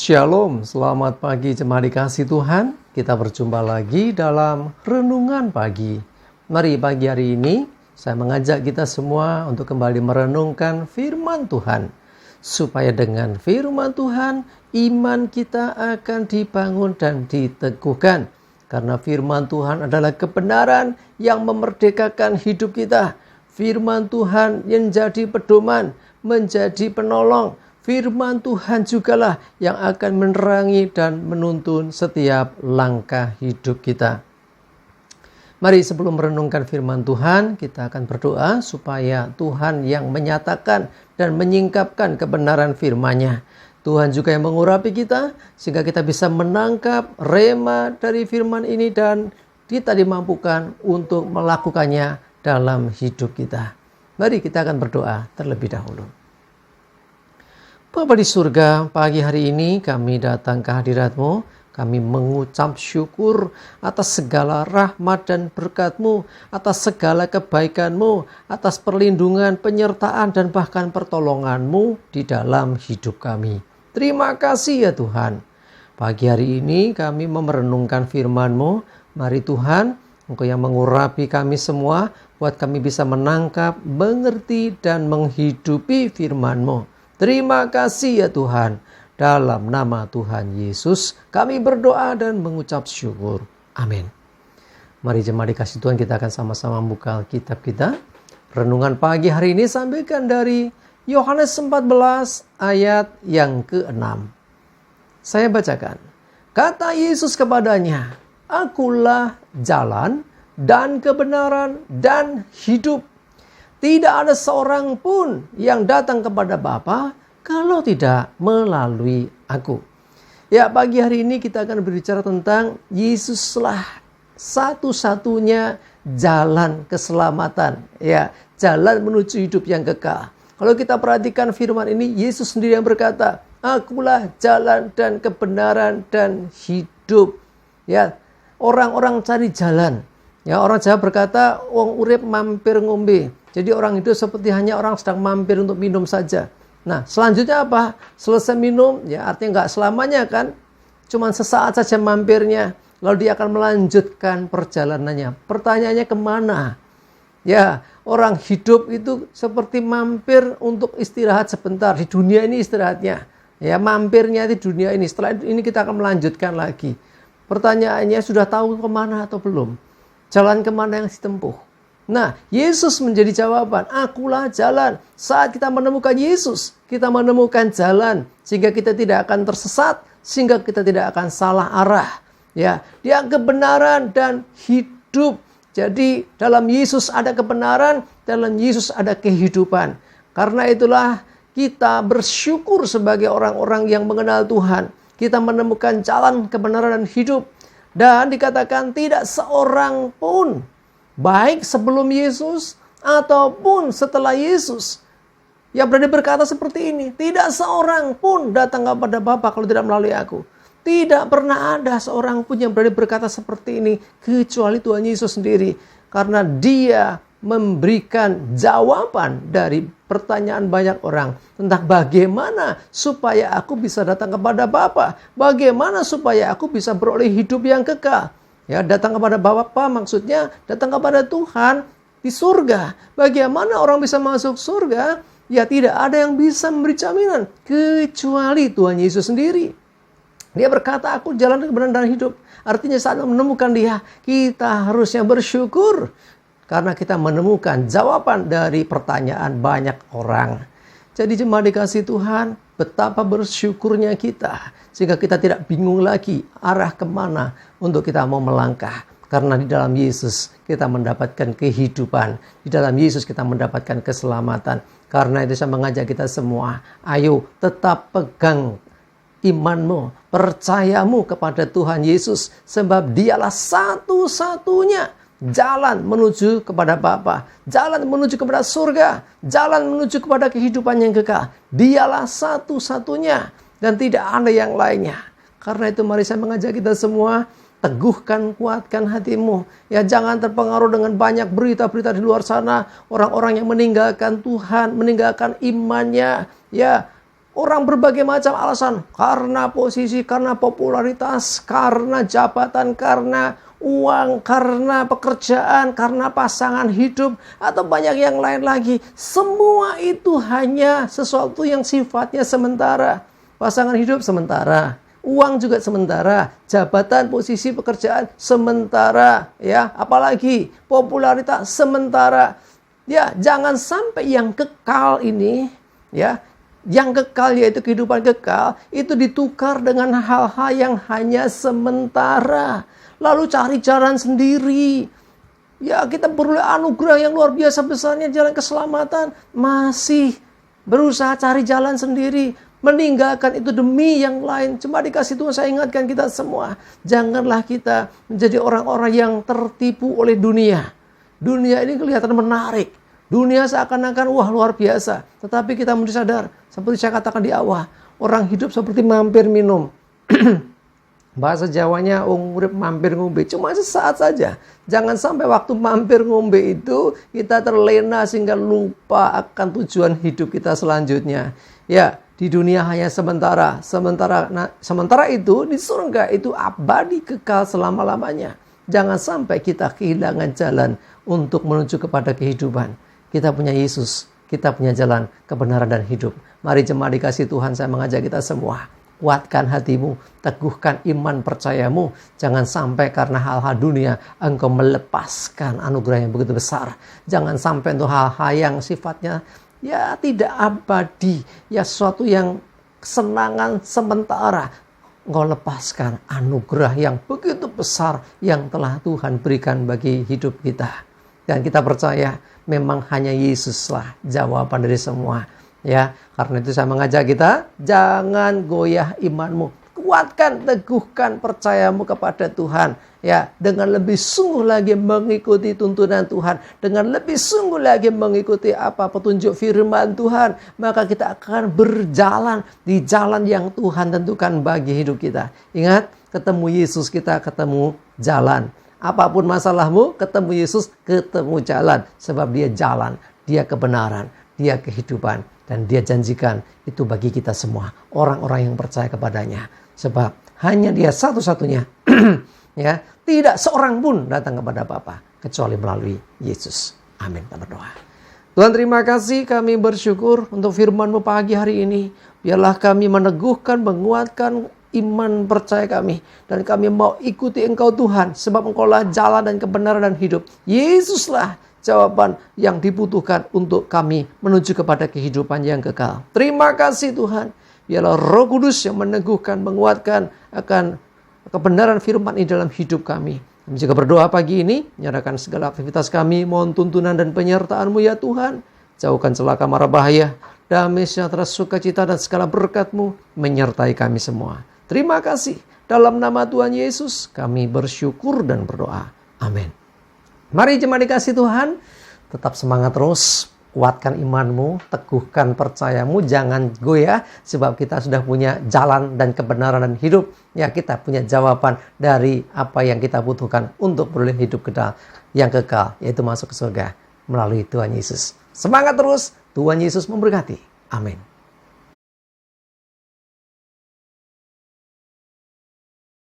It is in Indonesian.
Shalom, selamat pagi jemaat dikasih Tuhan. Kita berjumpa lagi dalam renungan pagi. Mari pagi hari ini saya mengajak kita semua untuk kembali merenungkan firman Tuhan. Supaya dengan firman Tuhan, iman kita akan dibangun dan diteguhkan. Karena firman Tuhan adalah kebenaran yang memerdekakan hidup kita. Firman Tuhan yang menjadi pedoman, menjadi penolong. Firman Tuhan jugalah yang akan menerangi dan menuntun setiap langkah hidup kita. Mari sebelum merenungkan firman Tuhan, kita akan berdoa supaya Tuhan yang menyatakan dan menyingkapkan kebenaran firman-Nya. Tuhan juga yang mengurapi kita, sehingga kita bisa menangkap rema dari firman ini dan kita dimampukan untuk melakukannya dalam hidup kita. Mari kita akan berdoa terlebih dahulu. Bapa di surga, pagi hari ini kami datang ke hadirat-Mu. Kami mengucap syukur atas segala rahmat dan berkat-Mu, atas segala kebaikan-Mu, atas perlindungan, penyertaan, dan bahkan pertolongan-Mu di dalam hidup kami. Terima kasih ya Tuhan. Pagi hari ini kami merenungkan firman-Mu. Mari Tuhan, Engkau yang mengurapi kami semua, buat kami bisa menangkap, mengerti, dan menghidupi firman-Mu. Terima kasih ya Tuhan. Dalam nama Tuhan Yesus kami berdoa dan mengucap syukur. Amin. Mari jemaat dikasih Tuhan, kita akan sama-sama buka Alkitab kita. Renungan pagi hari ini sampaikan dari Yohanes 14 ayat yang ke-6. Saya bacakan. Kata Yesus kepadanya, "Akulah jalan dan kebenaran dan hidup. Tidak ada seorang pun yang datang kepada Bapa kalau tidak melalui aku." Ya, pagi hari ini kita akan berbicara tentang Yesuslah satu-satunya jalan keselamatan. Ya, jalan menuju hidup yang kekal. Kalau kita perhatikan firman ini, Yesus sendiri yang berkata, "Akulah jalan dan kebenaran dan hidup." Ya, orang-orang cari jalan. Ya, orang Jawa berkata, "Wong urip mampir ngombe." Jadi orang itu seperti hanya orang sedang mampir untuk minum saja. Nah, selanjutnya apa? Selesai minum, ya artinya nggak selamanya kan. Cuman sesaat saja mampirnya. Lalu dia akan melanjutkan perjalanannya. Pertanyaannya kemana? Ya, orang hidup itu seperti mampir untuk istirahat sebentar. Di dunia ini istirahatnya. Ya, mampirnya di dunia ini. Setelah ini kita akan melanjutkan lagi. Pertanyaannya, sudah tahu kemana atau belum? Jalan kemana yang ditempuh? Nah, Yesus menjadi jawaban. Akulah jalan. Saat kita menemukan Yesus, kita menemukan jalan. Sehingga kita tidak akan tersesat. Sehingga kita tidak akan salah arah. Ya, Dia kebenaran dan hidup. Jadi dalam Yesus ada kebenaran, dalam Yesus ada kehidupan. Karena itulah kita bersyukur sebagai orang-orang yang mengenal Tuhan. Kita menemukan jalan kebenaran dan hidup. Dan dikatakan tidak seorang pun, baik sebelum Yesus ataupun setelah Yesus, yang berani berkata seperti ini. Tidak seorang pun datang kepada Bapa kalau tidak melalui aku. Tidak pernah ada seorang pun yang berani berkata seperti ini kecuali Tuhan Yesus sendiri. Karena Dia memberikan jawaban dari pertanyaan banyak orang tentang bagaimana supaya aku bisa datang kepada Bapa, bagaimana supaya aku bisa beroleh hidup yang kekal. Ya, datang kepada Bapa maksudnya datang kepada Tuhan di surga. Bagaimana orang bisa masuk surga? Ya, tidak ada yang bisa memberi jaminan kecuali Tuhan Yesus sendiri. Dia berkata, "Aku jalan kebenaran dan hidup." Artinya saat menemukan Dia, kita harusnya bersyukur. Karena kita menemukan jawaban dari pertanyaan banyak orang. Jadi jemaat dikasih Tuhan, betapa bersyukurnya kita. Sehingga kita tidak bingung lagi arah kemana untuk kita mau melangkah. Karena di dalam Yesus kita mendapatkan kehidupan. Di dalam Yesus kita mendapatkan keselamatan. Karena itu saya mengajak kita semua, ayo tetap pegang imanmu, percayamu kepada Tuhan Yesus. Sebab Dialah satu-satunya jalan menuju kepada Bapa, jalan menuju kepada surga, jalan menuju kepada kehidupan yang kekal. Dialah satu-satunya dan tidak ada yang lainnya. Karena itu mari saya mengajak kita semua, teguhkan, kuatkan hatimu. Ya, jangan terpengaruh dengan banyak berita-berita di luar sana, orang-orang yang meninggalkan Tuhan, meninggalkan imannya. Ya, Orang berbagai macam alasan, karena posisi, karena popularitas, karena jabatan, karena uang, karena pekerjaan, karena pasangan hidup, atau banyak yang lain lagi. Semua itu hanya sesuatu yang sifatnya sementara. Pasangan hidup sementara, uang juga sementara, jabatan, posisi, pekerjaan sementara, ya, apalagi popularitas sementara. Ya, jangan sampai yang kekal ini, ya, yang kekal yaitu kehidupan kekal, itu ditukar dengan hal-hal yang hanya sementara. Lalu cari jalan sendiri. Ya, kita perlu anugerah yang luar biasa besarnya, jalan keselamatan. Masih berusaha cari jalan sendiri. Meninggalkan itu demi yang lain. Cuma dikasih Tuhan, saya ingatkan kita semua. Janganlah kita menjadi orang-orang yang tertipu oleh dunia. Dunia ini kelihatan menarik. Dunia seakan-akan wah luar biasa. Tetapi kita mesti sadar, seperti saya katakan di awal, orang hidup seperti mampir minum. Bahasa Jawanya urip mampir ngombe, cuma sesaat saja. Jangan sampai waktu mampir ngombe itu kita terlena sehingga lupa akan tujuan hidup kita selanjutnya. Ya, di dunia hanya sementara. Sementara itu di surga itu abadi kekal selama-lamanya. Jangan sampai kita kehilangan jalan untuk menuju kepada kehidupan. Kita punya Yesus, kita punya jalan kebenaran dan hidup. Mari jemaat dikasih Tuhan, saya mengajak kita semua. Kuatkan hatimu, teguhkan iman percayamu. Jangan sampai karena hal-hal dunia engkau melepaskan anugerah yang begitu besar. Jangan sampai untuk hal-hal yang sifatnya ya tidak abadi, ya sesuatu yang kesenangan sementara. Engkau lepaskan anugerah yang begitu besar yang telah Tuhan berikan bagi hidup kita. Dan kita percaya memang hanya Yesuslah jawaban dari semua. Ya, karena itu saya mengajak kita, jangan goyah imanmu. Kuatkan, teguhkan percayamu kepada Tuhan. Ya, dengan lebih sungguh lagi mengikuti tuntunan Tuhan, dengan lebih sungguh lagi mengikuti apa petunjuk firman Tuhan, maka kita akan berjalan di jalan yang Tuhan tentukan bagi hidup kita. Ingat, ketemu Yesus kita ketemu jalan. Apapun masalahmu, ketemu Yesus, ketemu jalan. Sebab dia jalan, dia kebenaran, dia kehidupan. Dan dia janjikan itu bagi kita semua, orang-orang yang percaya kepadanya. Sebab hanya dia satu-satunya, ya, tidak seorang pun datang kepada Bapa kecuali melalui Yesus. Amin. Kita berdoa. Tuhan, terima kasih, kami bersyukur untuk firman-Mu pagi hari ini. Biarlah kami meneguhkan, menguatkan iman percaya kami. Dan kami mau ikuti Engkau Tuhan. Sebab Engkau-lah jalan dan kebenaran dan hidup. Yesuslah jawaban yang dibutuhkan untuk kami menuju kepada kehidupan yang kekal. Terima kasih Tuhan. Biarlah Roh Kudus yang meneguhkan, menguatkan akan kebenaran firman ini dalam hidup kami. Kami juga berdoa pagi ini, menyerahkan segala aktivitas kami, mohon tuntunan dan penyertaan-Mu ya Tuhan. Jauhkan celaka mara bahaya, damai sejahtera sukacita dan segala berkat-Mu menyertai kami semua. Terima kasih. Dalam nama Tuhan Yesus kami bersyukur dan berdoa. Amin. Mari jemaat dikasih Tuhan, tetap semangat terus, kuatkan imanmu, teguhkan percayamu, jangan goyah, sebab kita sudah punya jalan dan kebenaran dan hidup. Ya, kita punya jawaban dari apa yang kita butuhkan untuk beroleh hidup yang kekal, yaitu masuk ke surga melalui Tuhan Yesus. Semangat terus, Tuhan Yesus memberkati. Amin.